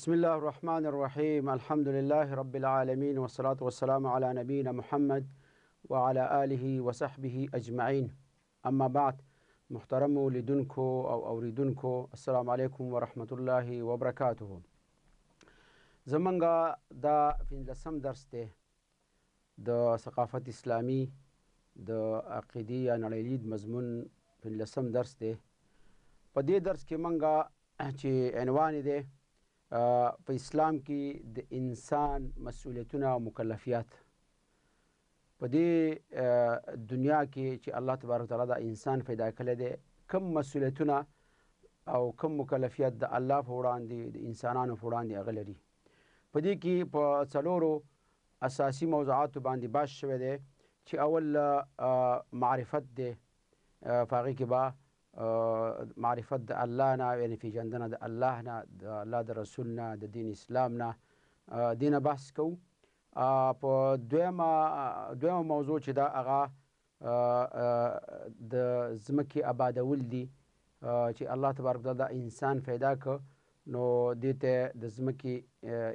بسم الله الرحمن الرحيم الحمد لله رب العالمين والصلاة والسلام على نبينا محمد وعلى آله وصحبه أجمعين. أما بعد، محترم لیدونکو او اوریدونکو السلام علیکم ورحمة الله وبرکاته. زمونږ دا 15 درس دی د ثقافت اسلامی د عقیدی یا نړیلید مضمون 15 درس دی. په دې درس کې مونږ چې عنوان دی په اسلام کې د انسان مسؤلیتونه او مکلفیات. په دې دنیا کې چې الله تبارک تعالی د انسان پیدا کړی دی، کم مسؤلیتونه او کم مکلفیات د الله په وړاندې د انسانانو په وړاندې هغه لري. په دې کې په څلورو اساسي موضوعاتو باندې بحث شوی دی چې اول معرفت دی. په هغې کې به معرفت د الله نه، یعنې پیژندنه د الله نه، د الله د رسول نه، د دین اسلام نه، دې نه بحث کوو. په دویمه موضوع چې دا هغه د ځمکې آبادول دي، چې الله تبارک تعالی د انسان پیدا کړ نو دې ته د ځمکې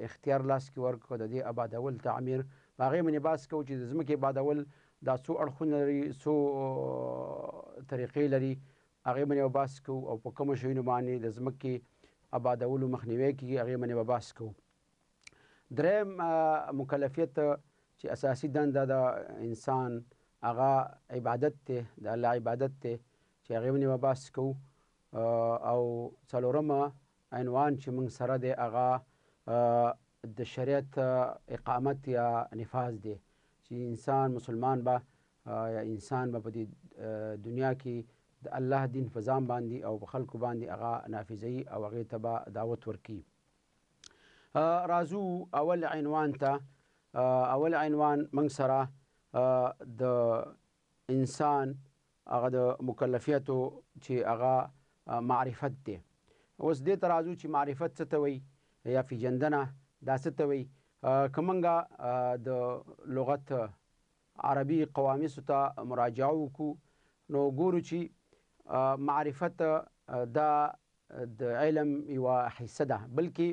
اختیار لاس کې ورکړ، د دې آبادول تعمیر. په هغې باندې بحث کوو چې د ځمکې آبادول دا څو اړخونه لري، څو طریقې لري. هغې باندې به بحث کوو او په کومو شیونو باندې د ځمکې آبادولو مخنیوی کېږي، هغې باندې به بحث کوو. دریم مکلفیت چې اساسي دنده د انسان هغه عبادت دی، د الله عبادت دی، چې هغې باندې به بحث کوو. او څلورمه عنوان چې موږ سره دی هغه د شریعت اقامت یا نفاذ دی، چې انسان مسلمان به یا انسان به په دې دنیا کې د الله دین په ځان باندې او په خلکو باندې هغه نافذوي او هغې ته به دعوت ورکوي. راځو اول عنوان ته. اول عنوان موږ سره د انسان هغه د مکلفیتو چې هغه معرفت دی. اوس دې ته راځو چې معرفت څه ته وایي یا پیژندنه دا څه ته وایي. که موږ د لغت عربي قوامسو ته مراجعه وکړو نو ګورو چې معرفت دا د علم یوه حصه ده، بلکې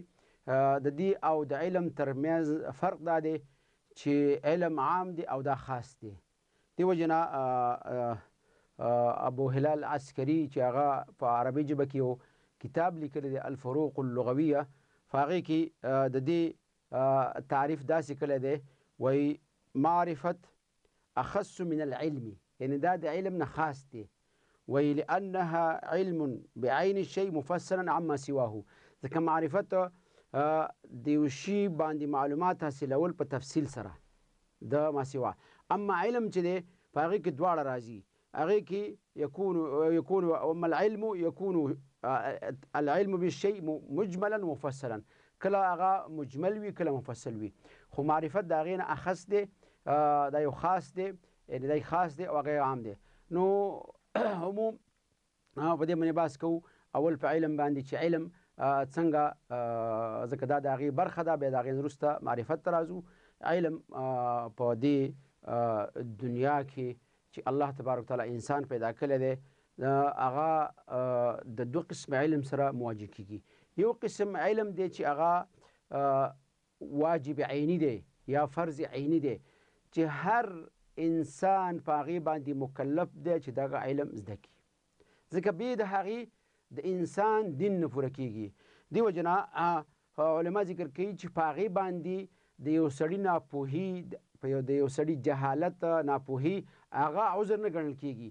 د دې او د علم ترمنځ فرق دا دی چې علم عام دی او دا خاص دی. دې وجې نه ابو هلال عسکري چې هغه په عربي ژبه کې یو کتاب لیکلی دی الفروق اللغویه، په هغې کې د دې تعریف داسې کړی دی، وایي معرفت اخص من العلم، یعنې دا د علم نه خاص دی. وایي لأنها علم بعین الشیء مفصلا عما سواه، ځکه معرفت د یو شي باندې معلومات حاصلول په تفصیل سره د ما سوا. اما علم چې دی په هغې کې دواړه راځي. هغې کې یکون اما العلم یکون العلم بالشیء مجملا مفصلا، کله هغه مجمل وي کله مفصل وي. خو معرفت د هغې نه اخص دی، دا یو خاص دی، یعنې دی خاص دی او هغه عام دی. نو عموم په دې باندې بحث کوو اول په علم باندې چې علم څنګه، ځکه دا د هغې برخه ده، بیا د هغې نه وروسته معرفت ته راځو. علم په دې دنیا کې چې الله تبارک تعالی انسان پیدا کړی دی، هغه د دو قسم علم سره مواجه کېږي. یو قسم علم دی چې هغه واجب عیني دی یا فرض عیني دی، چې هر انسان په هغې باندې مکلف دی چې دغه علم زده کړي، ځکه بې د هغې د انسان دین نه پوره کېږي. دې وجې نه علما ذکر کوي چې په هغې باندې د یو سړي ناپوهي، د یو سړي جهالت ناپوهي هغه عذر نه ګڼل کېږي.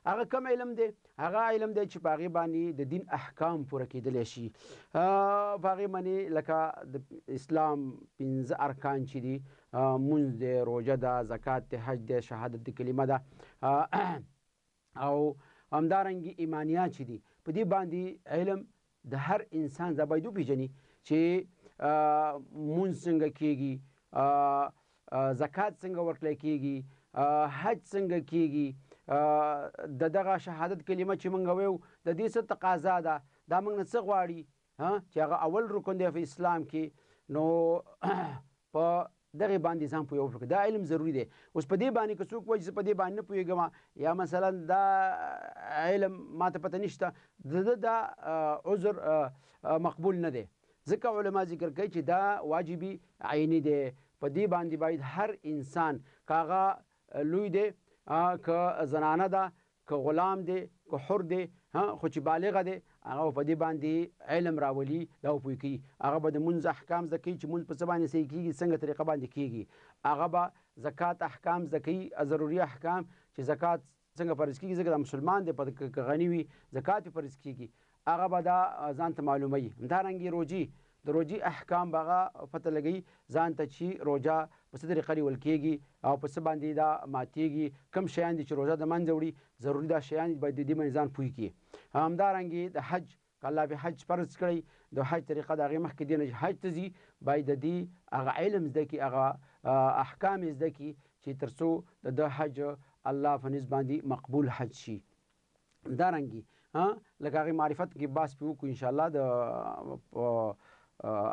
هغه کم علم دی؟ هغه علم دی چې په هغې باندې د دین احکام پوره کېدلی شي. په هغې باندې لکه د اسلام 15 ارکان چې دي، مونځ دی، روژه ده، زکات دی، حج دی، شهادت د کلمه ده، او همدارنګې ایمانیات چې دي. په دې باندې علم د هر انسان دا باید وپېژني چې مونځ څنګه کېږي، زکات څنګه ورکړی کېږي، حج څنګه کېږي، د دغه شهادت کلمه چې موږ ویو د دې څه تقاضا ده، دا موږ نه څه غواړي چې هغه اول رکن دی په اسلام کې. نو په دغې باندې ځان پوهه وکړه، دا علم ضروري دی. اوس په دې باندې که څوک وایي چې په دې باندې نه پوهېږم یا مثلا دا علم ما ته پته نشته، د ده دا عذر مقبول نه دی، ځکه علما ذکر کوي چې دا واجبي عیني دی، په دې باندې باید هر انسان کاغه لوی دی که زنانه ده که غلام دی که حر دی خو چې بالغه دی هغه په دې باندې علم راولي دا وپوه کوي. هغه به د مونځ احکام زده کوي چې مونځ په څه باندې صحیح کېږي، څنګه طریقه باندې کېږي. هغه به زکات احکام زده کوي، ضروري احکام چې زکات څنګه فرض کېږي، ځکه د مسلمان دی که غني وي زکات یې فرض کېږي، هغه به دا ځان ته معلوموي. همدارنګې د روجي احکام به هغه پته لګوي ځان ته چې روژه په څه طریقه نیول کېږي او په څه باندې دا ماتېږي، کوم شیان دي چې روژه د منځه وړي، ضروري دا شیان باید د دې باندې ځان پوه کړي. همدارنګې د حج که الله به حج فرض کړی، د حج طریقه د هغې مخکې دی نه چې حج ته ځي باید د دې هغه علم زده کړي، هغه احکام یې زده کړي چې تر څو د حج الله په نسبت باندې مقبول حج شي. همدارنګې لکه هغې معرفت کې بحث پې وکړو انشاءالله د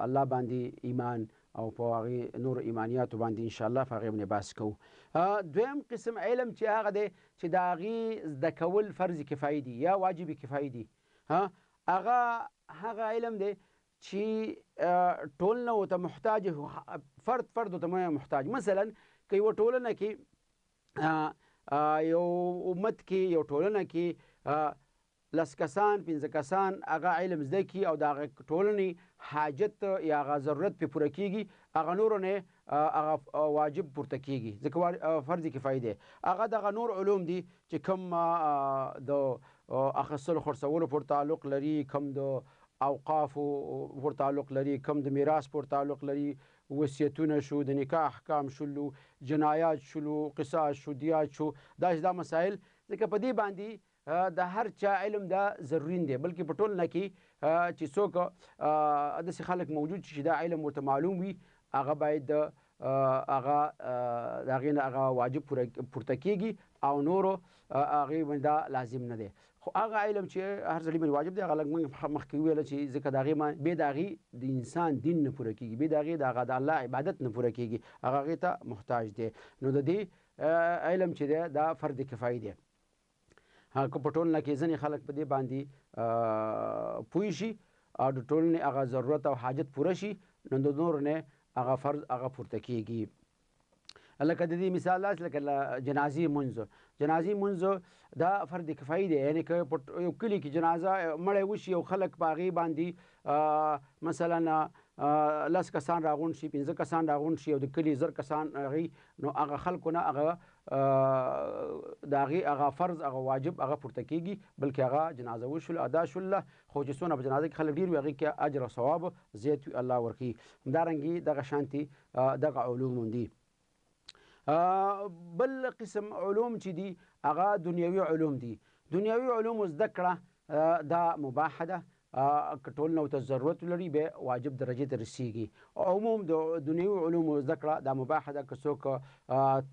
الله باندې ایمان او په هغې نور ایمانیاتو باندې انشاءالله په هغې باندې بحث کوو. دویم قسم علم چې هغه دی چې د هغې زده کول فرض کفایي دي یا واجب کفایي دي، هغه علم دی چې ټولنه ورته محتاج، فرد ورته محتاج. مثلا که یوه ټولنه کې یو امت کې یو ټولنه کې 10 کسان 15 کسان هغه علم زده کړي او د هغه ټولنې حاجت یا هغه ضرورت پې پوره کېږي، هغه نورو نه هغه واجب پورته کېږي ځکه فرض کفایي دی. هغه دغه نور علوم دي چې کوم د اخیستلو خرڅولو پورې تعلق لري، کوم د اوقافو پورې تعلق لري، کوم د میراث پورې تعلق لري، وصیتونه شو، د نکاح احکام شلو، جنایات شلو، قصاص شو، دیات شو، دا مسایل. ځکه په دې باندې د هر چا علم دا ضروري دی، بلکې په ټولنه کې چې څوک داسې خلک موجود چې دا علم ورته معلوم وي، هغه باید هغه د هغې نه هغه واجب پورته کېږي او نورو هغې باندې دا لازم نه دی. خو هغه علم چې هر سړي باندې واجب دی، هغه لږ موږ مخکې وویله چې ځکه د هغې بې د هغې د انسان دین نه پوره کېږي، بې د هغې د هغه د الله عبادت نه پوره کېږي، هغه هغې ته محتاج دی. نو د دې علم چې دی دا فرد کفایي دی. که په ټولنه کې ځینې خلک په دې باندې پوه شي او د ټولنې هغه ضرورت او حاجت پوره شي، نو د نورو نه هغه فرض هغه پورته کېږي. لکه د دې مثال داسې لکه جنازې لمونځ دا فرد کفایي دی. یعنې که په یو کلي کې جنازه مړی وشي او خلک په هغې باندې مثلا 10 کسان راغونډ شي، 15 کسان راغونډ شي او د کلي 1000 کسان هغوی، نو هغه خلکو نه هغه د هغې هغه فرض هغه واجب هغه پورته کېږي، بلکې هغه جنازه وشول ادا شوله. خو چې څونه په جنازه کې خلک ډېر وي هغې کې اجر او ثواب زیات وي، الله ورکوي. همدارنګې دغه شانتې دغه علوم دي. بل قسم علوم چې دي هغه دنیوي علوم دي. دنیوي علوم زده کړه دا مباحه ده، که ټولنه ورته ضرورت لري بیا واجب درجې ته رسیږي. عموم د دنیوي علومو زده کړه دا مباحه ده، که څوک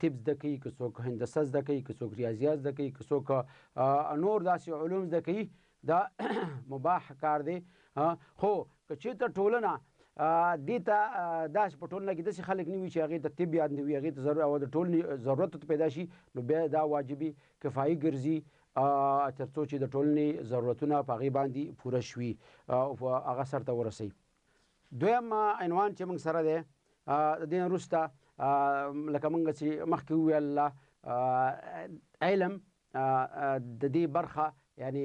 طب زده کوي، که څوک هندسه زده کوي، که څوک ریاضیات زده کوي، که څوک نور داسې علوم زده کوي، دا مباح کار دی. خو که چېرته ټولنه دې ته داسې په ټولنه کې داسې خلک نه وي چې هغې ته طب یاد نه وي، هغې ته او د ټولنې ضرورت ورته پیدا شي، نو بیا دا واجبي کفایي ګرځي تر څو چې د ټولنې ضرورتونه په هغې باندې پوره شوي او هغه سرته ورسوي. دویم عنوان چې موږ سره دی د دې نه وروسته لکه موږ چې مخکې وویل علم د دې برخه یعنی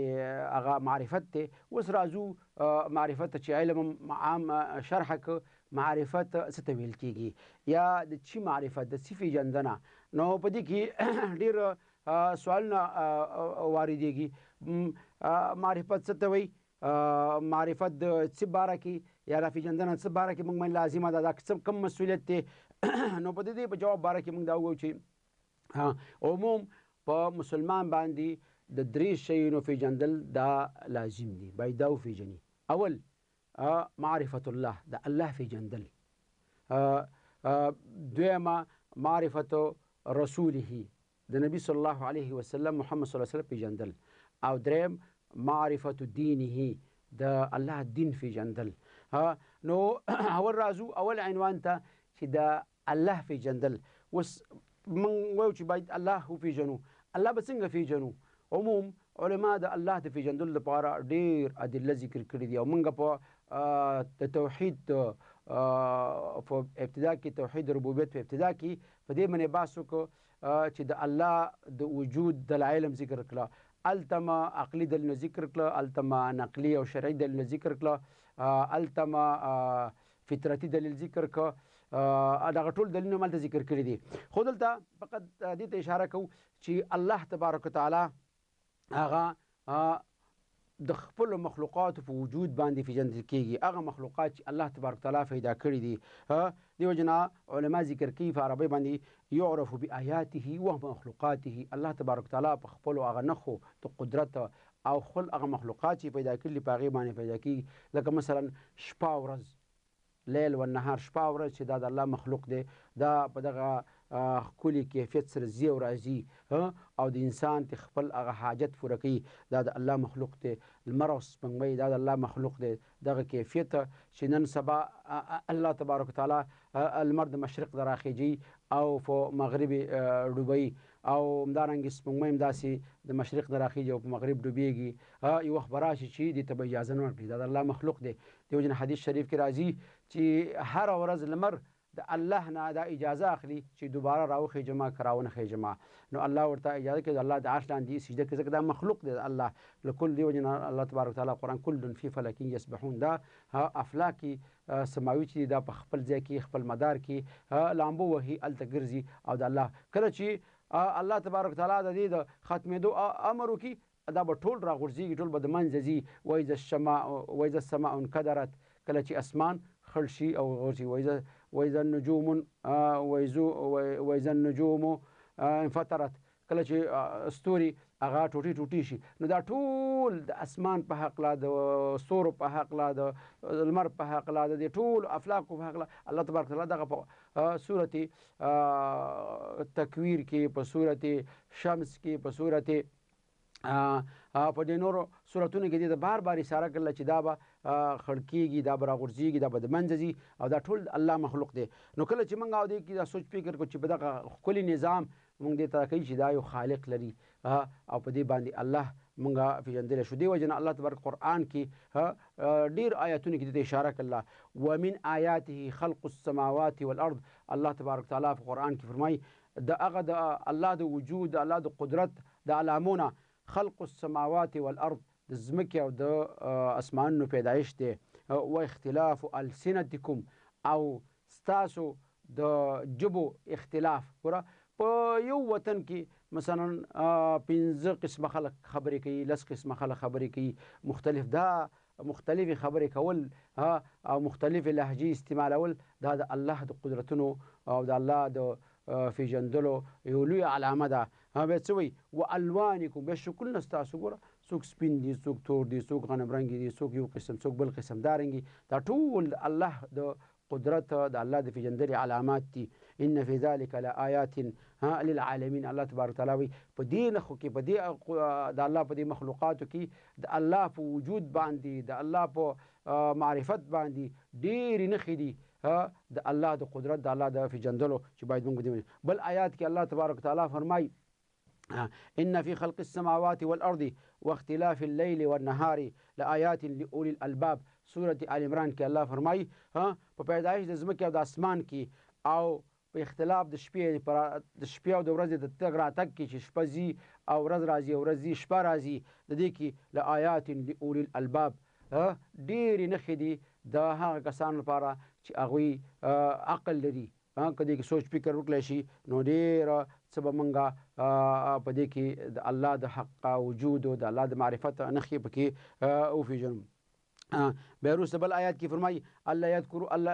هغه معرفت دی. اوس راځو معرفت چې علم عام شرحه که معرفت څه ته ویل کېږي یا د چی معرفت د څه پیژندنه. نو په دې کې ډېر سوالونه واردېږي. معرفت څه ته وایي، معرفت د څه باره کې یا د پیژندنه څه باره کې موږ باندې لازمه ده، دا کم مسؤلیت دی. نو په دې په جواب باره کې موږ دا ووایو چې عموم په مسلمان باندې د 3 شیونو پیژندل دا لازم دي، باید دا وپیژني. اول معرفت الله، د الله پیژندل. دویمه معرفت رسوله، د نبی صلی الله علیه وسلم محمد صلی الله علیه وسلم پیژندل. او دریم معرفت دینه، د الله دین پیژندل. نو اول راځو اول عنوان ته چې د الله پیژندل. اوس موږ وایو چې باید الله وپیژنو. الله به څنګه پیژنو؟ عموم علما د الله د پیژندلو لپاره ډیر ادله ذکر کړي دي او موږ په د توحید په ابتدا کې توحید ربوبیت په ابتدا کې په دې باندې بحث وکړو چې د الله د وجود دلایل ذکر کړه، التما عقلی دلیل ذکر کړه، التما نقلی او شرعي دلیل ذکر کړه، التما فطرتي دلیل ذکر کړه، دغه ټول دلیلونه مالته ذکر کړي دي. خو دلته فقط دې ته اشاره کوو چې الله تبارک وتعالی هغه د خپل مخلوقات په وجود باندې پیژندل کېږي، هغه مخلوقات چې الله تبارک وتعالی پیدا کړي دي. دیو جنا علما ذکر کوي په عربی باندې یعرف بآیاته و مخلوقاته، الله تبارک وتعالی په خپل هغه نخو د قدرت او خپل هغه مخلوقات چې پیدا کړي په هغې باندې پیدا کېږي، لکه مثلا شپه ورځ، لیل و نهار، شپه ورځ چې دا د الله مخلوق دی، دا په دغه ښکلي کیفیت سره ځي او راځي او د انسان ته خپل هغه حاجت پوره کوي، دا د الله مخلوق دی. لمر او سپوږمۍ دا د الله مخلوق دی، دغه کیفیت چې نن سبا الله تبارک وتعالی لمر د مشرق نه راخیږي او په مغرب ډوبوي، او همدارنګې سپوږمۍ هم داسې د مشرق نه راخیږي او په مغرب ډوبیږي. یو وخت به راشي چې دې ته به اجازه نه ورکړي، دا د الله مخلوق دی. دیو جن حدیث شریف کې راځي چې هر ورځ لمر د الله نه دا اجازه اخلي چې دوباره راوخیږه ما که راونه خیږه ما، نو الله ورته اجازه کوي، د الله د عرش لاندې سجده کوي، ځکه دا مخلوق دی د الله. لکل دیو جن الله تبارک وتعالی قرآن کل فی فلک یسبحون، دا افلاکی سماوي چې دا په خپل ځای کې خپل مدار کې لامبو وهي هلته ګرځي، او د الله کله چې الله تبارک وتعالی د دې د ختمېدو امر وکړي، دا به ټول راغورځېږي، ټول به د منځه ځي. وایذا السماء انکدرت، کله چې اسمان خړ شي او غورځي، وایذا النجوم انفطرت، کله چې ستوري هغه ټوټې ټوټې شي، نو دا ټول د اسمان په هکله، د ستورو په هکله، د لمر په هکله، د دې ټولو افلاکو په هکله الله تبارک وتعالی دغه په صورت تکویر کې، په صورت شمس کې، په صورت په دې نورو صورتونو کې د بار بار اشاره کړله چې دا به خړ کېږي، دا به راغورځېږي، دا به د منځه ځي، او دا ټول الله مخلوق دی. نو کله چې موږ او دې کې دا سوچ فکر کړو چې په دغه ښکلي نظام موږ دې ته کوي چې دا یو خالق لري او په دې باندې الله موږ پېژندلی شو. دې وجه نه الله تبارک قرآن کې ډېر آیاتونو کې دې ته اشاره کړله. ومن آیاته خلق السماوات والارض، الله تبارک تعالی په قرآن کې فرمایي د هغه د الله د وجود، د الله د قدرت د علامونه خلق السماوات والارض، د ځمکې او د اسمانونو پیدایش دی، و اختلاف السنتکم، او ستاسو د جبو اختلاف. ګوره په یو وطن کې مثلا 15 قسمه خلک خبرې کوي، 10 قسمه خلک خبرې کوي، مختلفې خبرې کول او مختلفې لهجې استعمالول، دا د الله د قدرتونو او د الله د پیژندلو یو لوی علامه ده. بیا څه وایي؟ و الوانکم، بیا شکلونه ستاسو، ګوره څوک سپین دي، څوک تور دي، څوک غنم رنګي دي، څوک یو قسم، څوک بل قسم، دارنګي دا ټول د الله د قدرت، د الله د پیژندلې علامات دي. ان فی ذلک لآیات للعالمین، الله تبارک وتعالی وایي په دې نښو کې، په دې د الله په دې مخلوقاتو کې د الله په وجود باندې، د الله په معرفت باندې ډېرې نښې دي د الله د قدرت، د الله د پیژندلو چې باید موږ دې. بل آیات کې الله تبارک وتعالی فرمایي ان فی خلق السماوات والارض واختلاف الليل والنهار لآیات لأولی الالباب، سورة آل عمران کې الله فرمایي په پیدایش د ځمکې او د اسمان کې او په اختلاف د شپې او د ورځې د تګ راتګ کې، چې شپه ځي او ورځ راځي او ورځ ځي شپه راځي، د دې کې لآیات لأولی الالباب ډېرې نښې دي د هغه کسانو لپاره چې هغوی عقل لري. که دې کې سوچ فکر وکړی شي نو ډېره څه به موږ په دې کې د الله د حق وجود او د الله د معرفت نښې پکې وپېژنو. بیا وروسته بل آیات کې فرمایي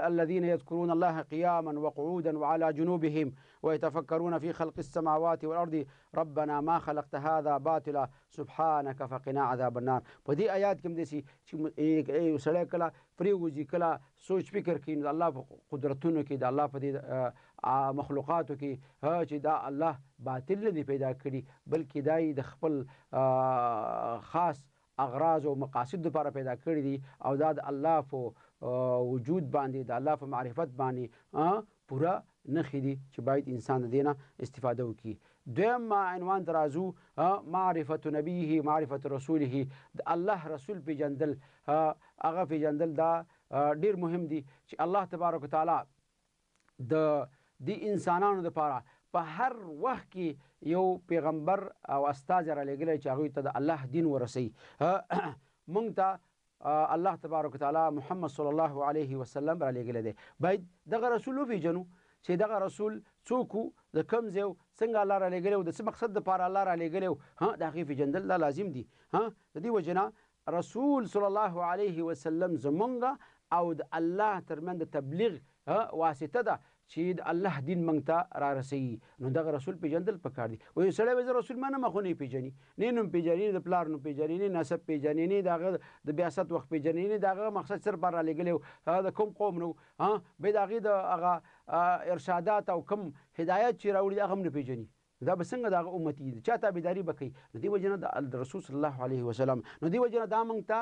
الذین یذکرون الله قیاما وقعودا وعلى جنوبهم ويتفکرون في خلق السماوات والارض ربنا ما خلقت هذا باطلا سبحانك فقنا عذاب النار. په دې آیات کې هم داسې چې سړی کله پرېوځي، کله سوچ فکر کوي، د الله په قدرتونو کې، د الله په دې مخلوقاتو کې چې دا الله باطل نه دی پیدا کړي، بلکې دا یې د خپل خاص اغراض او مقاصد لپاره پیدا کړي دي، او دا د الله په وجود باندې، د الله په معرفت باندې پوره نښې دي چې باید انسان د دې نه استفاده وکړي. دویم عنوان ته راځو معرفت نبیه معرفت رسوله د الله رسول پیژندل هغه پیژندل دا ډیر مهم دي چې الله تبارک وتعالی د دې انسانانو لپاره په هر وخت کې یو پیغمبر او استاد را لېږلی چې هغوی ته د الله دین ورسوي موږ ته الله تبارک وتعالی محمد صلی الله علیه وسلم را لېږلی دی. باید دغه رسول وپېژنو چې دغه رسول څوک و، د کوم ځای و، څنګه الله را لېږلی و، د څه مقصد دپاره الله را لېږلی و، د هغې پېژندل دا لازم دي. د دې وجې نه رسول صلی الله علیه وسلم زمونږ او د الله ترمنځ د تبلیغ واسطه ده چې د الله دین موږ ته را رسوي. نو دغه رسول پیژندل پکار دي. وایي سړی وایي زه رسول منم خو نه یې پیژني، نه نوم پیژني، د پلار نوم پیژني، نه نسب پیژني، نه د هغه د بعثت وخت پیژني، نه د هغه مقصد څه لپاره را لېږلی و، د کوم قوم نه و، بیا د هغې د هغه ارشادات او کوم هدایت چې راوړي هغه هم نه پیژني. دا به څنګه د هغه امتي دي، چا تابعداري به کوي؟ نو دې وجې نه د رسول صلی الله علیه وسلم نو دې وجې نه دا موږ ته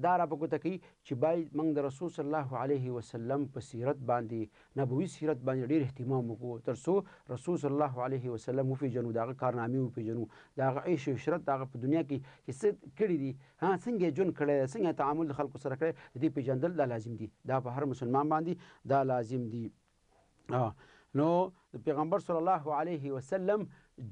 دا را په ګوته کوي چې باید موږ د رسول صلی الله علیه وسلم په سیرت باندې نبوي سیرت باندې ډېر اهتمام وکړو تر څو رسول صلی الله علیه وسلم وپېژنو، د هغه کارنامې وپېژنو، د هغه عیش و عشرت د هغه په دنیا کې چې څه کړي دي، څنګه یې ژوند کړی دی، څنګه یې تعامل د خلکو سره کړی، د دې پېژندل دا لازم دي. دا په هر مسلمان باندې دا لازم دي. نو د پیغمبر صلی الله علیه وسلم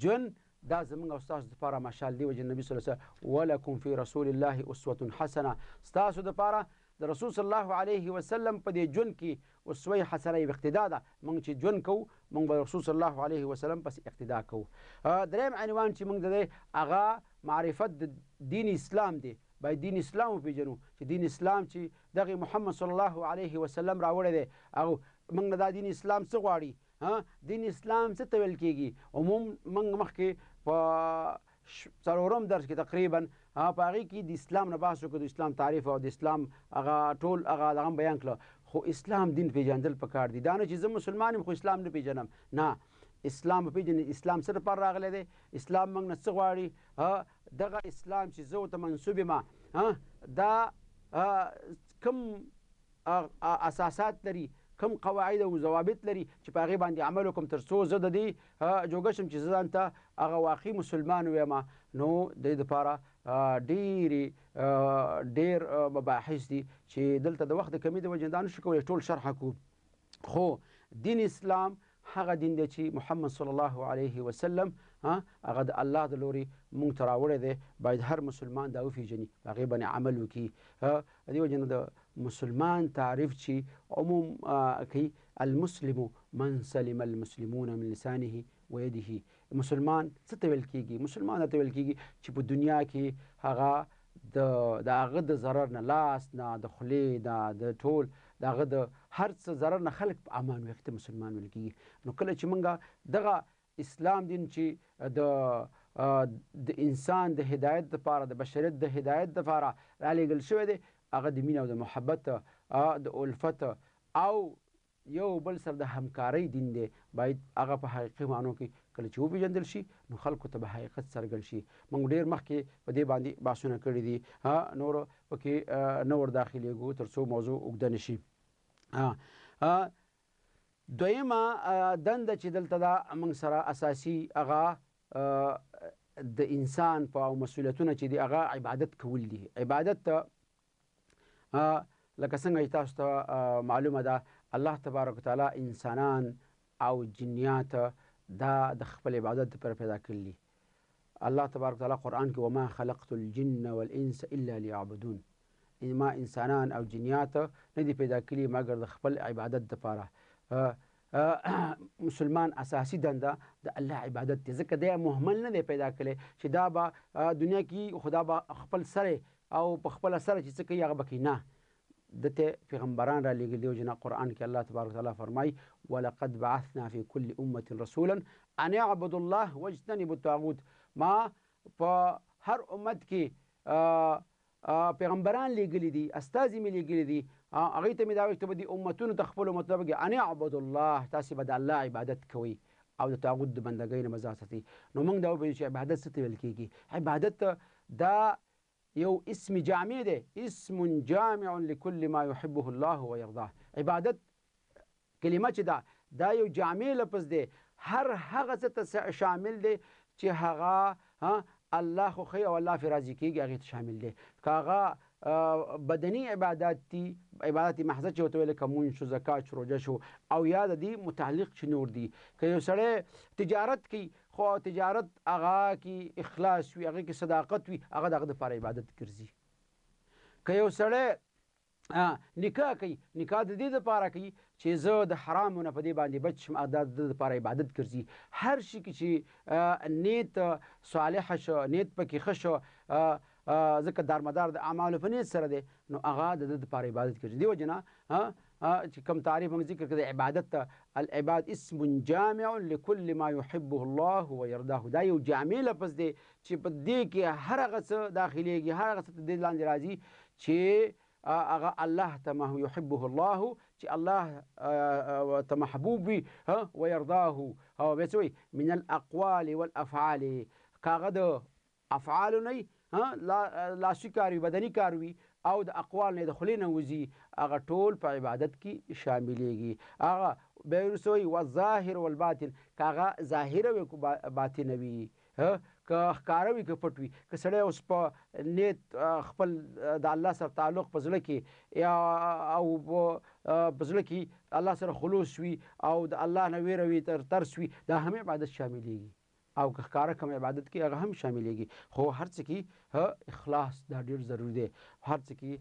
ژوند دا زمونږ او ستاسو دپاره مشال دی. وجه نبی صلی الله علیه وسلم ولکم فی رسول الله اسوة حسنه، ستاسو دپاره د رسول صلی الله علیه وسلم په دې ژوند کې اسوه حسنه یو اقتدا ده. موږ چې ژوند کوو موږ به رسول صلی الله علیه وسلم پسې اقتدا کوو. دریم عنوان چې موږ د دی هغه معرفت د دین اسلام دی. باید دین اسلام وپېژنو چې دین اسلام چې دغه محمد صلی الله علیه وسلم راوړی دی او موږ نه دا دین اسلام څه غواړي، دین اسلام څه ته ویل کېږي. عموم موږ مخکې په څلورم درس کې تقریبا په هغې کې د اسلام نه بحث وکړو، د اسلام تعریف او د اسلام هغه ټول هغه دغه بیان کړه. خو اسلام دین پېژندل پکار دي. دا نه چې زه مسلمان یم خو اسلام نه پېژنم، نه، اسلام پېژنې اسلام څه لپاره راغلی دی، اسلام موږ نه څه غواړي، دغه اسلام چې زه ورته منسوب یم دا کوم اساسات لري، کوم قواعد او ضوابط لري چې په هغې باندې عمل وکړم تر څو زه د دې جوګه شم چې زه ځان ته هغه واقعي مسلمان ویم. نو د دې دپاره ډېر مباحث دي چې دلته د وخت د کمۍ د وجې دا نشو کولی ټول شرحه کړو. خو دین اسلام هغه دین دی چې محمد صلی الله علیه وسلم هغه د الله د لوري موږ ته راوړی دی. باید هر مسلمان دا وپېژني، په هغې باندې عمل وکړي. د دې وجې نه د مسلمان تعریف چې عموم کوي المسلم من سلم المسلمون من لسانه ویده. مسلمان څه ته ویل کېږي؟ مسلمان ته ویل کېږي چې په دنیا کې هغه د هغه د ضرر نه، لاس نه، د خولې نه، د ټول د هغه د هر څه ضرر نه خلک په امان وي، هغې ته مسلمان ویل کېږي. نو کله چې موږ دغه اسلام دین چې د انسان د هدایت دپاره، د بشریت د هدایت دپاره رالیږل شوی دی، هغه د مینې او د محبت، د الفت او یو بل سره د همکارۍ دین دی. باید هغه په حقیقي معنو کې کله چې وپېژندل شي نو خلکو ته به حقیقت څرګند شي. موږ ډېر مخکې په دې باندې بحثونه کړي دي، نور پکې نه ور داخلېږو تر څو موضوع اوږده نه شي. دویمه دنده چې دلته ده موږ سره اساسي هغه د انسان په مسؤلیتونه چې دي هغه عبادت کول دي. عبادت لکه څنګه چې تاسو ته معلومه ده الله تبارک وتعالی انسانان او جنیات دا د خپل عبادت لپاره پیدا کړي دي. الله تبارک وتعالی قرآن کې وما خلقت الجن والانس الا لیعبدون، ما انسانان او جنیات نه دي پیدا کړي مګر د خپل عبادت دپاره. مسلمان اساسي دنده د الله عبادت دی، ځکه دی مهمل نه دی پیدا کړی چې دا به دنیا کې خدا به خپل سره او په خپله سره چې څه کوي هغه به کوي. نه، دته پیغمبران را لېږلي دي. جنا قرآن کې الله تبارک وتعالی فرمایي ولقد بعثنا في كل امة رسولا ان اعبدوا الله واجتنبوا الطاغوت. ما په هر امت کې پیغمبران لېږلي دي، استازي مې لېږلي دي، هغوی ته مې دا وایي ته به دې امتونو ته خپلو مطلب کې ان اعبدوا الله، تاسې به د الله عبادت کوئ او د طاغوت د بندګۍ نه به ځان ساتئ. نو موږ دا وپوهېږو چې عبادت څه ته ویل کېږي. عبادت دا یو اسم جامع دی، اسم جامع لكل ما يحبه الله ويرضاه. عبادت کلمه چې دا یو جامع لفظ دی، هر هغه څه ته شامل دی چې هغه الله خو ښیي او الله پرې راضي کېږي هغې ته شامل دی. که هغه بدني عبادات دي، عبادت محض چې ورته ویل لکه مونځ شو، زکات شو، روژه شو، او یا د دې متعلق چې نور دي. که یو سړی تجارت کوي خو تجارت هغه کې اخلاص وي، هغه کې صداقت وي، هغه د هغه دپاره عبادت ګرځي. که یو سړی نکاح کوي، نکاح د دې دپاره کوي چې زه د حرامو نه په دې باندې بچ شم، دا د دپاره عبادت ګرځي. هر شي کې چې نیت صالحه شو، نیت پکې ښه شو، ځکه دارمدار د اعمالو په نیت سره دی، نو هغه د ده دپاره عبادت ګرځي. دې وجه نه چې کوم تعریف موږ ذکر کړی د عبادت ته، العباد اسم جامع لكل ما يحبه الله ويرضاه. دا یو جامع لفظ دی چې په دې کې هر هغه څه داخليږي، هر هغه څه د دې لاندې راځي چې هغه الله ته ما يحبه الله، چې الله ته محبوب وي ويرضاه، او بیا څه وایي من الاقوال والافعال. که هغه د افعالو نه لاسي کار وي، بدني کار وي، او د اقوال نه د خولې نه وځي، هغه ټول په عبادت کې شاملېږي. هغه بیا وروسته وایي والظاهر والباطن، که هغه ظاهره وي که باطنه وي، که ښکاره وي که پټ وي. که سړی اوس په نیت خپل د الله سره تعلق په زړه کې یا او په زړه کې الله سره خلوص وي او د الله نه ویره وي، ترس وي، دا هم عبادت شاملېږي. او که ښکاره کوم عبادت کې هغه هم شاملېږي. خو هر څه کې اخلاص دا ډېر ضروري دی، هر څه کې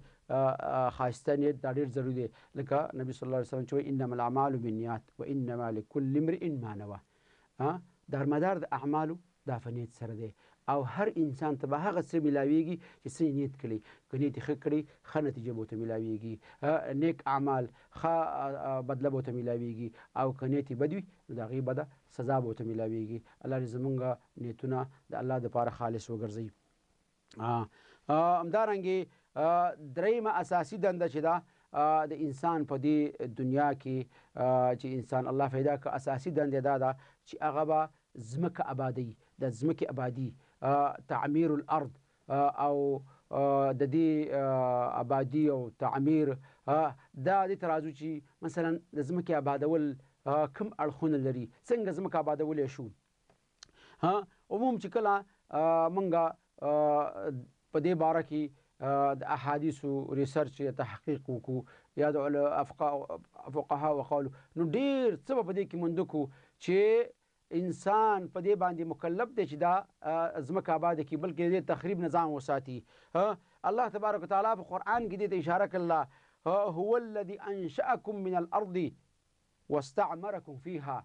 ښایسته نیت دا ډېر ضروري دی. لکه نبي صلی الله علیه وسلم چې وایي انما الاعمال بالنیات وانما لكل امرئ ما نوى. دارمدار د اعمالو دا په نیت سره دی، او هر انسان ته به هغه څه میلاویږي چې څه نیت کړي. که نیت یې ښه کړي ښه نتیجه به ورته میلاویږي، نیک اعمال ښه بدله به ورته میلاویږي، او که نیت یې بد وي نو د هغې بده سزا به ورته میلاویږي. الله دې زمونږ نیتونه د الله دپاره خالص وګرځوي. همدارنګې درېیمه اساسي دنده چې ده د انسان په دې دنیا کې چې انسان الله پیدا کړه، اساسي دنده دا ده چې هغه به ځمکه آبادوي، د ځمکې آبادي، تعمیر الارض، او د دې آبادي او تعمیر دا دې ته راځو چې مثلا د ځمکې آبادول کوم اړخونه لري، څنګه ځمکه آبادولی شو. عموم چې کله موږ په دې باره کې د احادیثو ریسرچ یا تحقیق وکړو یا د فقها وقالو، نو ډېر څه به په دې کې موندو کړو چې انسان په دې باندې مکلف دی چې دا ځمکه آباده کړي، بلکې د تخریب نه ځان وساتي. الله تبارک وتعالی په قرآن کې دې ته اشاره کړله، هو الذي انشأکم من الارض واستعمرکم فیها.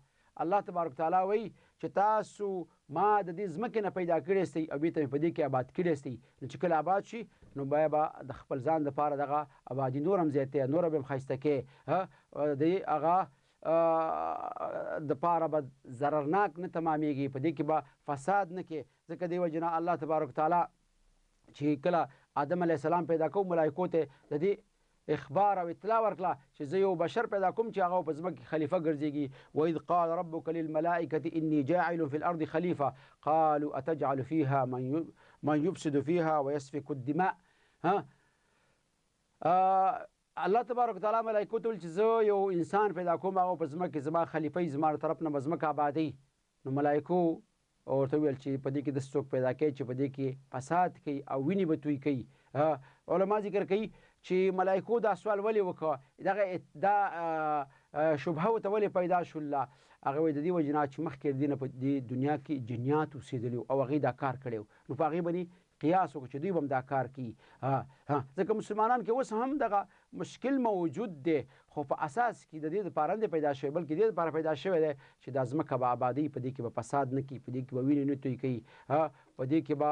الله تبارک وتعالی وایي چې تاسو ما د دې ځمکې نه پیدا کړی استئ او بېرته مې په دې کې آباد کړی استئ. نو چې کله آباد شي نو بیا به د خپل ځان دپاره دغه آبادي نور هم زیاتوي، نور به یې ښایسته کوې، د هغه دپاره به ضررناک نه تمامیږي، په دې کې به فساد نه کوي. ځکه دې وجې نه الله تبارک وتعالی چې کله آدم علیه السلام پیدا کوم، ملایکو ته د دې اخبار او اطلاع ورکړه چې زه یو بشر پیدا کوم چې هغه په ځمکه کې خلیفه ګرځېږي. وإذ قال ربك للملائکة إني جاعل في الأرض خلیفة قالوا أتجعل فيها من يفسد فيها ويسفك الدماء. الله تبارک وتعالی ملایکو ته ویل چې زه یو انسان پیدا کوم، هغه په ځمکه کې زما خلیفه یي، زما طرف نه به ځمکه آبادوي. نو ملایکو ورته وویل چې په دې کې داسې څوک پیدا کوي چې په دې کې فساد کوي او وینې به توی کوي. علما ذکر کوي چې ملایکو دا سوال ولې وکړه، دا شبهه ورته ولې پیدا شوله. هغه وایي د دې وجې نه چې مخکې د دې نه په دې دنیا کې جنیات اوسېدلي او هغوی دا کار کړی و، نو په هغې باندې قیاس وکړو چې دوی به هم دا کار کوي. ځکه مسلمانان کې اوس هم دغه مشکل موجود دی، خو په اساس کې د دې دپاره نه دی پیدا شوی، بلکې دې دپاره پیدا شوی دی چې دا ځمکه به آبادوي، په دې کې به فساد نه کوي، په دې کې به وینې نه توی کوي، په دې کې به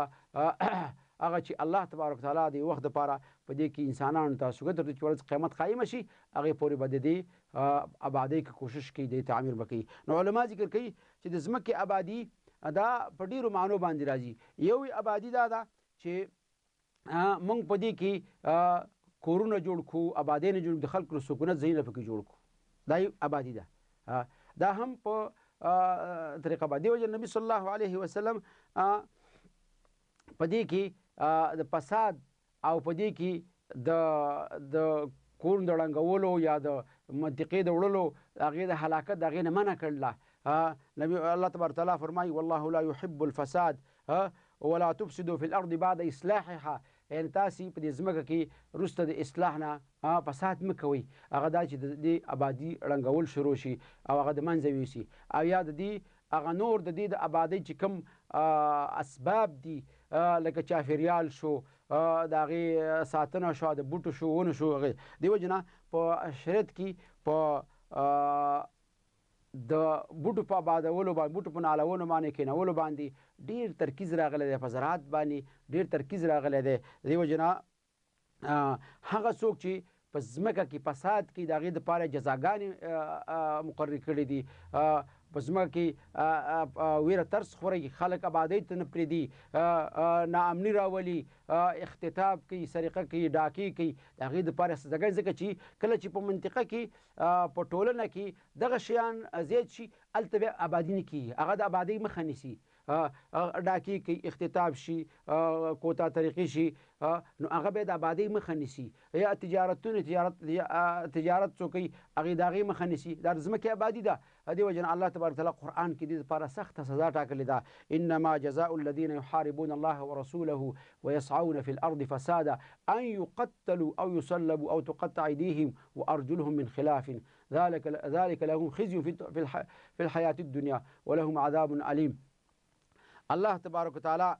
هغه چې الله تبارک وتعالی د وخت دپاره په دې کې انسانانو ته سوګت ورکړي چې ورځ قیامت قایمه شي، هغې پورې به د دې آبادۍ کې کوشش کوي، د تعمیر به کوي. نو علما ذکر کوي چې د ځمکې آبادي دا په ډېرو معنو باندې راځي. یو آبادي دا ده چې موږ په دې کې کورونه جوړ کړو، آبادۍ نه جوړ د خلکو د سکونت ځایونه پکې جوړ کړو، دا یو آبادي ده. دا هم په طریقه باندې دې وجه نبي صلی الله علیه وسلم په دې کې د فساد او په دې کې د کورونو د ړنګولو یا د منطقې د وړلو، هغې د هلاکت د هغې نه منع کړله. نبی الله تبارک تعالی فرمایي والله لا يحب الفساد ولا تفسدوا في الارض بعد اصلاحها، یعنی تاسې په دې ځمکه کې وروسته د اصلاح نه فساد مه کوئ. هغه دا چې د دې آبادي ړنګول شروع شي او هغه د منځه یوسي، او یا د دې هغه نور د دې د آبادۍ چې کوم اسباب دي لکه چاپېریال شو، د هغې ساتنه شوه، د بوټو شو، ونو شو، هغې دې وجې نه په شریعت کې په د بوټو په آبادولو باندې، بوټو په نالولو باندې، کینولو باندې ډېر ترکیز راغلی دی، په زراعت باندې ډېر ترکیز راغلی دی. د دې وجې نه هغه څوک چې په ځمکه کې فساد کوي د هغې دپاره جزاګانې مقرر کړي دي. په ځمکه کې ویره ترس خوري، خلک آبادۍ ته نه پرېږدي، ناامني راولي، اختطاف کوي، سرقه کوي، ډاکې کوي، د هغې دپاره سزاګانې. ځکه چې کله چې په منطقه کې په ټولنه کې دغه شیان زیات شي، هلته بیا آبادي نه کېږي، هغه د آبادۍ مخه نیسي. ډاکې کوي، اختطاف شي، کوتاه طریقې شي، نو هغه بیا د آبادۍ مخه نیسي. یا تجارتونه تجارت څوک کوي، هغې د هغې مخه نیسي. دا د ځمکې آبادي ده. دې وجه نه الله تبارک تعالی قرآن کې دې لپاره سخته سزا ټاکلې ده. انما جزاء الذين يحاربون الله ورسوله ويسعون في الارض فسادا ان يقتلوا او يصلبوا او تقطع ايديهم وارجلهم من خلاف ذلك لهم خزي في الحياة الدنيا ولهم عذاب عليم. الله تبارک تعالی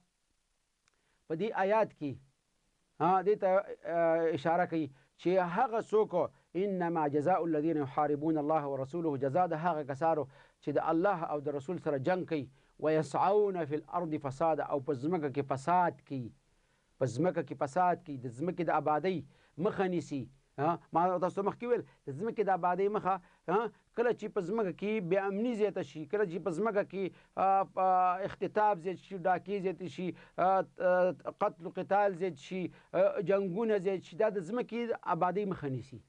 په دې آیات کې دې ته اشاره کوي چې هغه څوک انما جزاء الذين يحاربون الله ورسوله، جزا د هغه کسانو چې د الله او د رسول سره جنگ کوي، ويسعون في الارض فسادا، او په ځمکه کې فساد کوي، په ځمکه کې فساد کوي، د ځمکې د آبادۍ مخه نیسي. ما تاسو مخکې ویل د ځمکې د آبادۍ مخه، کله چې په ځمکه کې بې امني زیاته شي، کله چې په ځمکه کې اختطاف زیات شي، ډاکې زیاتې شي، قتل و قتال زیات شي، جنګونه زیات شي، دا د ځمکې د آبادۍ مخه نیسي.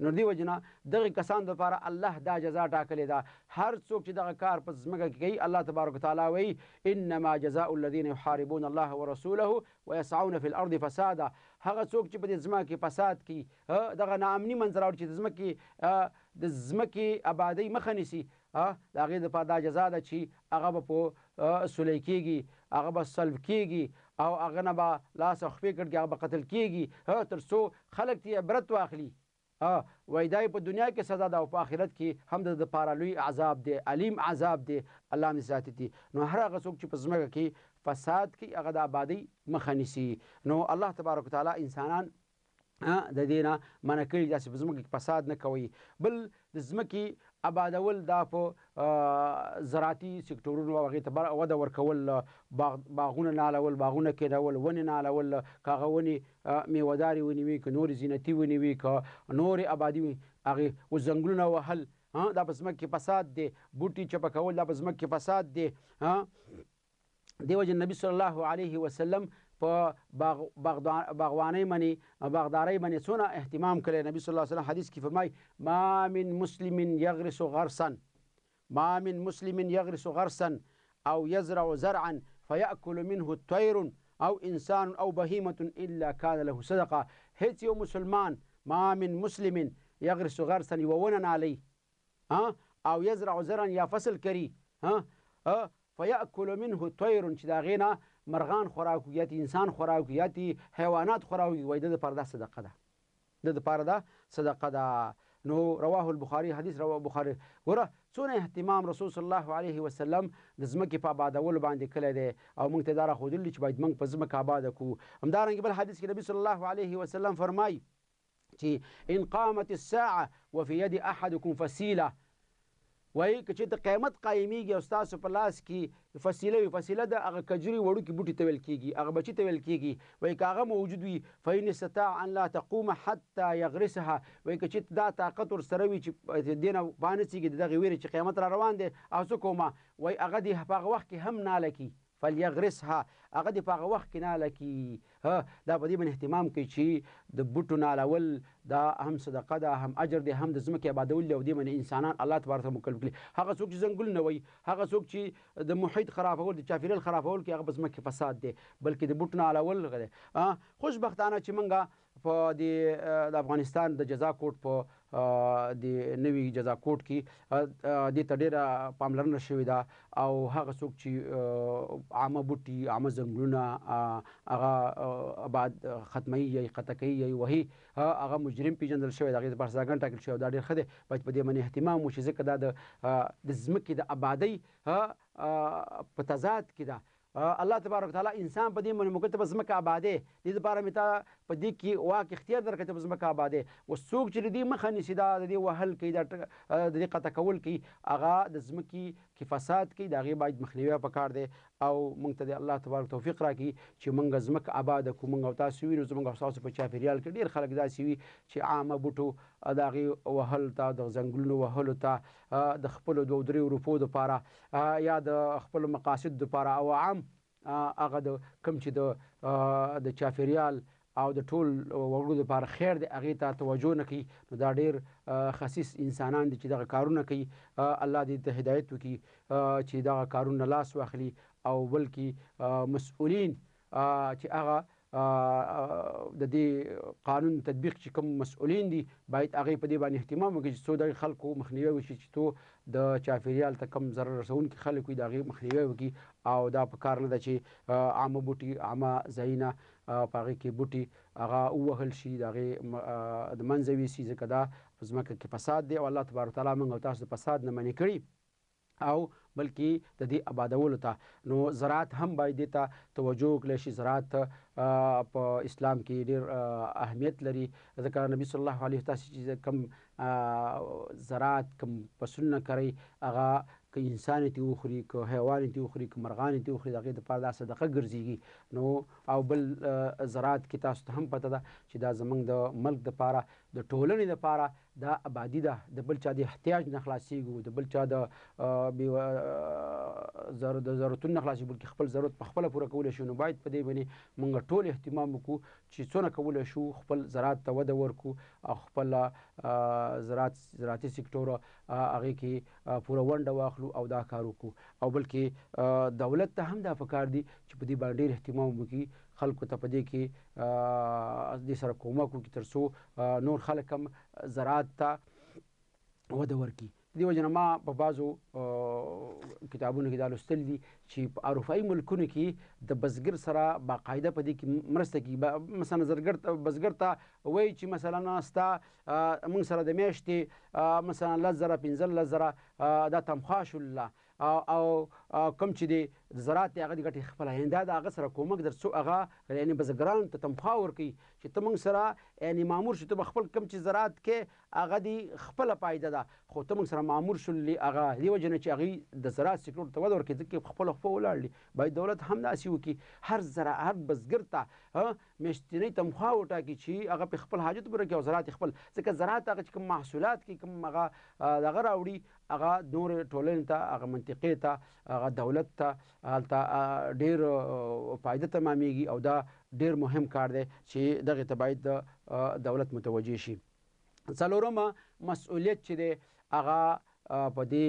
نو دې وجه نه دغه کسانو لپاره الله دا جزا ټاکلې ده. هر څوک چې دغه کار په ځمکه کې کوي، الله تبارک وتعالی وایي انما جزاء الذين يحاربون الله ورسوله ويسعون في الارض فسادا. هغه څوک چې په دې ځمکه کې فساد کوي، دغه ناامني منځ راوړي، چې د ځمکې آبادۍ مخه نیسي، د هغې دپاره دا جزا ده چې هغه به په سولی کېږي، هغه به سلب کېږي، او هغه نه به لاس او خپې کړي، هغه به قتل کېږي، تر څو خلک ترې عبرت واخلي. وایي دا په دنیا کې سزا ده او په آخرت کې هم د دپاره لوی عذاب دی، علیم عذاب دی. الله مې ساتي. نو هر هغه څوک چې په ځمکه کې فساد کوي، هغه د آبادۍ مخه نیسي. نو الله تبارک وتعالی انسانان د دې نه منع کړي، داسې په ځمکه کې فساد نه کوي. بل د ځمکې آبادول دا په زراعتي سکتورونو او هغې ته وده ورکول، باغونه نالول، باغونه کېنول، ونې نالول، که هغه ونې میوهدارې ونې وي، که نورې زینتي ونې وي، که نورې آبادي وي، هغې اوس ځنګلونه وهل، دا په ځمکه کې فساد دی. بوټي چپه کول، دا په ځمکه کې فساد دی. دې وجه نبي صلی الله علیه وسلم په باغوانۍ باغدارۍ باندې څونه اهتمام کړی. نبی صلی الله علیه وسلم حدیث کې فرمایي ما من مسلم یغرس غرسا، ما من مسلم یغرس غرسا او یزرع زرعا فیأکل منه طیر او انسان او بهیمة الا کان له صدقه. هیڅ یو مسلمان، ما من مسلم یغرس غرسا، یوه ونه نالي، او یزرع زرعا، یا فصل کری، فیأکل منه طیر، چې د هغې نه مرغان خوراک وي، یا انسان خوراک وي، یا حیوانات خوراک وي، وایي د دپاره دا صدقه ده، د دپاره دا صدقه ده. نو رواه البخاري، حدیث رواه بخاري. ګوره څونه اهتمام رسول صلی الله علیه وسلم د ځمکې په آبادولو باندې کړی دی، او موږ ته دا راښودلي چې باید موږ په ځمکه آباده کړو. همدارنګې بل حدیث کې نبي صلی الله علیه وسلم فرمایي چې ان قامت الساعه وفي يد احدكم فسیله، وایي که چې د قیامت قایمیږي او ستاسو په لاس کې فسیله وي، فسیله د هغه کجوري وړوکي بوټي ته ویل کېږي، هغه بچي ته ویل کېږي، وایي که هغه موجود وي فإن استطاع ان لا تقوم حتى يغرسها، وایي که چې دا طاقت ورسره وي چې دې نه بانڅېږي، د دغې ویرې چې قیامت را روان دی، او څه کومه، وایي هغه دې په هغه وخت کې هم ناله کړي، فلیغرسها، هغه دې په هغه وخت کې ناله کړي. دا په دې باندې اهتمام کوي چې د بوټو نالول دا هم صدقه ده، هم اجر دی، هم د ځمکې آبادول دی، او دې باندې انسانان الله تبارک وتعالی مکلف کړي. هغه څوک چې ځنګلونه وهي، هغه څوک چې د محیط خرابول، د چاپېریال خرابول کوي، هغه په ځمکه کې فساد دی، بلکې د بوټو نالول دی. خوشبختانه چې موږ په د افغانستان د جزا کوټ په د نوي جزا کوډ کې دې ته ډېره پاملرنه شوې ده او هغه څوک چې عامه بوټي عامه ځنګلونه هغه آباد ختموي یا قطع کوي یا وهي هغه مجرم پیژندل شوی د هغې دپاره سزاګانې ټاکل شوی دا ډېر ښه دی باید په دې باندې اهتمام وشي ځکه دا د ځمکې د آبادۍ په تضاد کې ده الله تبارک وتعالی انسان په دې باندې موږ ته به ځمکه آبادې دې دپاره مې تا په دې کې واک اختیار درکړی ته به ځمکه آبادې اوس څوک چې د دې مخه نیسي دا د دې وهل کوي دا د دې قطع کول کوي هغه د ځمکې کې فساد کوي د هغې باید مخنیوی پکار دی او موږ ته د الله تبارک توفیق راکړي چې موږ ځمکه آباده کړو موږ او تاسو وینو زموږ او ستاسو په چاپېریال کې ډېر خلک داسې وي چې عامه بوټو د هغې وهلو ته د ځنګلونو وهلو ته د خپلو 2-3 روپو دپاره یا د خپلو مقاصدو دپاره او عام هغه د کوم چې د چاپېریال او د ټول وګړو دپاره خیر دی هغې ته توجه نه کوي نو دا ډېر خسیس انسانان دي چې دغه کارونه کوي الله دې ته هدایت وکړي چې دغه کارونه لاس واخلي او بلکې مسؤلین چې هغه د دې قانون تطبیق چې کوم مسؤلین دي باید هغې په دې باندې اهتمام وکړي چې څو دغې خلکو مخنیوی وشي چې څو د چاپېریال ته کم ضرر رسونکي خلک وي د هغې مخنیوی وکړي او دا په کار نه ده چې عامه بوټي عامه ځایونه په هغې کې بوټي هغه ووهل شي د هغې د منځه یوسي ځکه دا په ځمکه کې فساد دی او الله تبارک وتعالی موږ او تاسو د فساد نه منع کړي او بلکې د دې آبادولو ته نو زراعت هم باید دې ته توجه وکړی شي زراعت په اسلام کې ډېر اهمیت لري ځکه نبي صلی الله علیه تاسو چې کم زراعت کم فصلونه کرئ هغه که انسان یې ترې وخوري که حیوان یې ترې وخوري که مرغان یې ترې وخوري د هغې دپاره دا صدقه ګرځېږي نو او بل زراعت کې تاسو ته هم پته ده چې دا زموږ د ملک دپاره د ټولنې دپاره دا آبادي ده د بل چا د احتیاج نه خلاصېږو د بل چا د ضرورتونو نه خلاصېږو بلکې خپل ضرورت په خپله پوره کولی شو نو باید په دې باندې موږ ټول اهتمام وکړو چې څونه کولی شو خپل زراعت ته وده ورکړو او خپله زراعتي سکتور هغې کې پوره ونډه واخلو او دا کار وکړو او بلکې دولت ته هم دا پکار دي چې په دې باندې ډېر اهتمام وکړي خلکو ته په دې کې دې سره کومک وکړي تر څو نور خلک هم زراعت ته وده ورکړي دې وجه نه ما په بعضو کتابونو کې دا لوستلي دي چې په اروپایي ملکونو کې د بزګر سره باقاعده په دې کې مرسته کوي مثلا بزګر ته وایي چې مثلا ستا موږ سره د میاشتې مثلا 10,000 15,000 دا تنخوا شوله او کوم چې د زراعت دی هغه د ګټې خپله یعنې دا د هغه سره کومک در څو هغه یعنې بزګرانو ته تنخوا ورکوي چې ته موږ سره یعنې مامور شو ته به خپل کوم چې زراعت کې هغه د خپله فایده ده خو ته موږ سره مامور شولې هغه دې وجې نه چې هغوی د زراعت سکتور ته وده ورکوي ځکه خپله خپه ولاړ دي باید دولت هم داسې وکړي هر بزګر ته میاشتنۍ تنخوا وټاکي چې هغه په خپل حاجت پوره کړي او زراعت خپل ځکه زراعت هغه چې کوم محصولات کې کوم هغه دغه راوړي هغه نورې ټولنې ته هغه منطقې ته هغه دولت ته هلته ډېر فایده تمامیږي او دا ډېر مهم کار دی چې دغې ته باید د دولت متوجه شي څلورمه مسؤلیت چې دی هغه په دې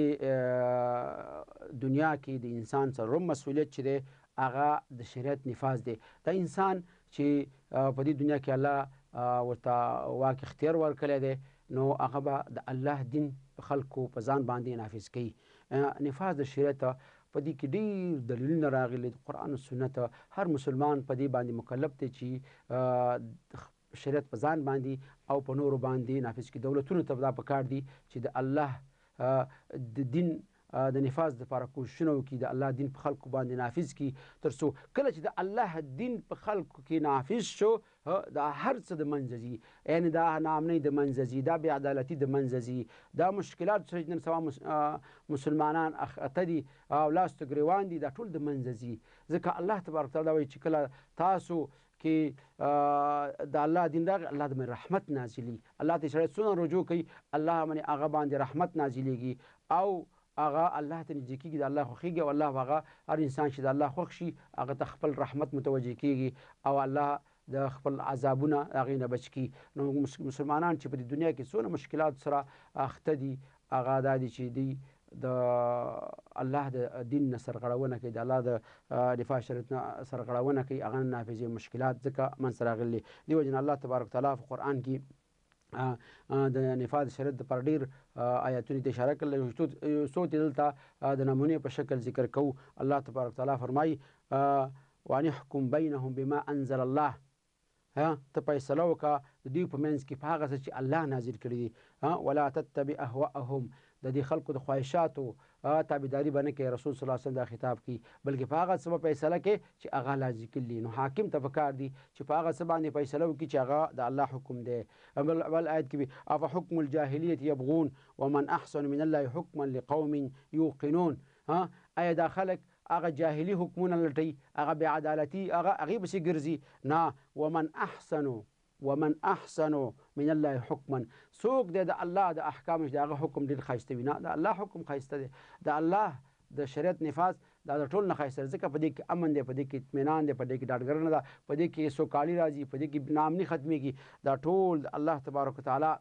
دنیا کې د انسان څلورم مسؤلیت چې دی هغه د شریعت نفاذ دی دا انسان چې په دې دنیا کې الله ورته واک اختیار ورکړی دی نو هغه به د الله دین خلکو په ځان باندې نافظ کوي نفاذ د شریعت په دې کې ډېر دلیلونه راغلي د قرآن او سنت هر مسلمان په دې باندې مکلف دی چې شریعت په ځان باندې او په نورو باندې نافذ کړي دولتونو ته دا پکار دي چې د الله د دین د نفاذ دپاره کوششونه وکړي د الله دین په خلکو باندې نافذ کړي تر څو کله چې د الله دین په خلکو کې نافذ شو دا هر څه د منځه ځي یعنې دا ناامنۍ د منځه ځي دا بې عدالتي د منځه ځي دا مشکلات چې نن سبا مسلمانان اخته دي او لاستو ګرېوان دي دا ټول د منځه ځي ځکه الله تبارک تعالی وایي چې کله تاسو کې د الله دین راغی الله د رحمت نازلي الله ته سړی څونه رجوع کوي الله باندې هغه باندې رحمت نازلیږي او هغه الله ته نږدې کېږي د الله خوښېږي او الله هغه هر انسان چې د الله خوښ شي هغه ته خپل رحمت متوجه کېږي او الله د خپل عذابونه هغې نه بچ کړي نو مسلمانان چې په دې دنیا کې څونه مشکلات سره اخته دي هغه دا دي چې دوی د الله د دین نه سرغړونه کوي د الله د دفاع شریعت نه سرغړونه کوي هغه نه نافظوي مشکلات ځکه منځته راغلي دي وجې نه الله تبارک تعالی په قرآن کې د نفاذ شریعت دپاره ډېر آیاتونو ته اشاره کړله. یو څو دلته د نمونې په شکل ذکر کوو. الله تبارک تعالی فرمایي وان احکم بینهم بما انزل الله، ته فیصله وکړه د دوی په منځ کې په هغه څه چې الله نازل کړي دي. ولا تتبع اهواءهم، د دې خلکو د خواهشاتو تابعداري به نه کوي. رسول صلی الله علیه وسلم دا خطاب کوي، بلکې په هغه څه به فیصله کوي چې هغه الله ذکر دي. نو حاکم ته پکار دي چې په هغه څه باندې فیصله وکړي چې هغه د الله حکم دی. بل آیت کې اف حکم الجاهلیت یبغون ومن احسن من الله حکما لقوم یوقنون. آیا دا خلک هغه جاهلي حکمونه لټوي، هغه بې عدالتي هغې پسې ګرځي؟ نه. ومن احسن من الله حکما، څوک دی د الله د احکام چې د هغه حکم ډېر ښایسته وي؟ نه، د الله حکم ښایسته دی. د الله د شریعت نفاذ دا د ټول نه ښایسته دی، ځکه په دې کې امن دی، په دې کې اطمینان دی، په دې کې ډاډګرنه ده، په دې کې سوکالي راځي، په دې کې ناامني ختمېږي. دا ټول د الله تبارک وتعالی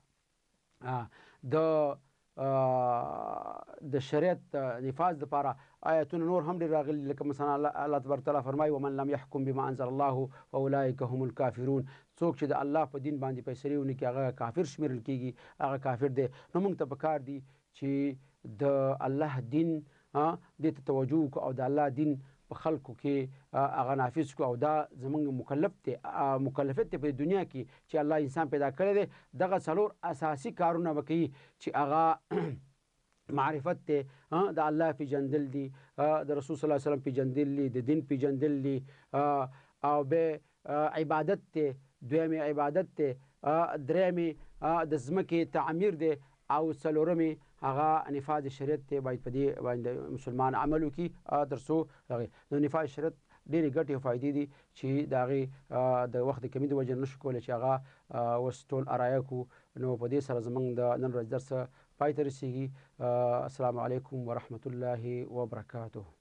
د شریعت نفاذ دپاره آیتونه نور هم ډېر راغلي، لکه مثلا الله تبارک تعالی فرمایي ومن لم يحکم بما انزل الله فاولئک هم الکافرون. څوک چې د الله په دین باندې فیصلې ونه کړي هغه کافر شمیرل کېږي، هغه کافر دی. نو موږ ته پکار دي چې د الله دین دې ته توجه وکړو او د الله دین په خلکو کې هغه نافذ کړو. او دا زموږ مکلفیت دی په دنیا کې چې الله انسان پیدا کړی دی. دغه څلور اساسي کارونه به کوي چې هغه معرفت دی، د الله پیژندل دي، د رسول صلی الله علیه وسلم پیژندل دي، د دین پیژندل دي، او به عبادت دی، دویمې عبادت دی، درېیمې د ځمکې تعمیر دی، او څلورمې هغه نفاذ شریعت دی. باید په دې باندې مسلمان عمل وکړي تر څو د نفاذ شریعت ډېرې ګټې او فایدې دي چې د هغې د وخت د کمي د وجې نه شو کولی چې هغه اوس ټول ارایه کړو. نو په دې سره زموږ د نن ورځ درس پای ته رسېږي. السلام علیکم ورحمة الله وبرکاته.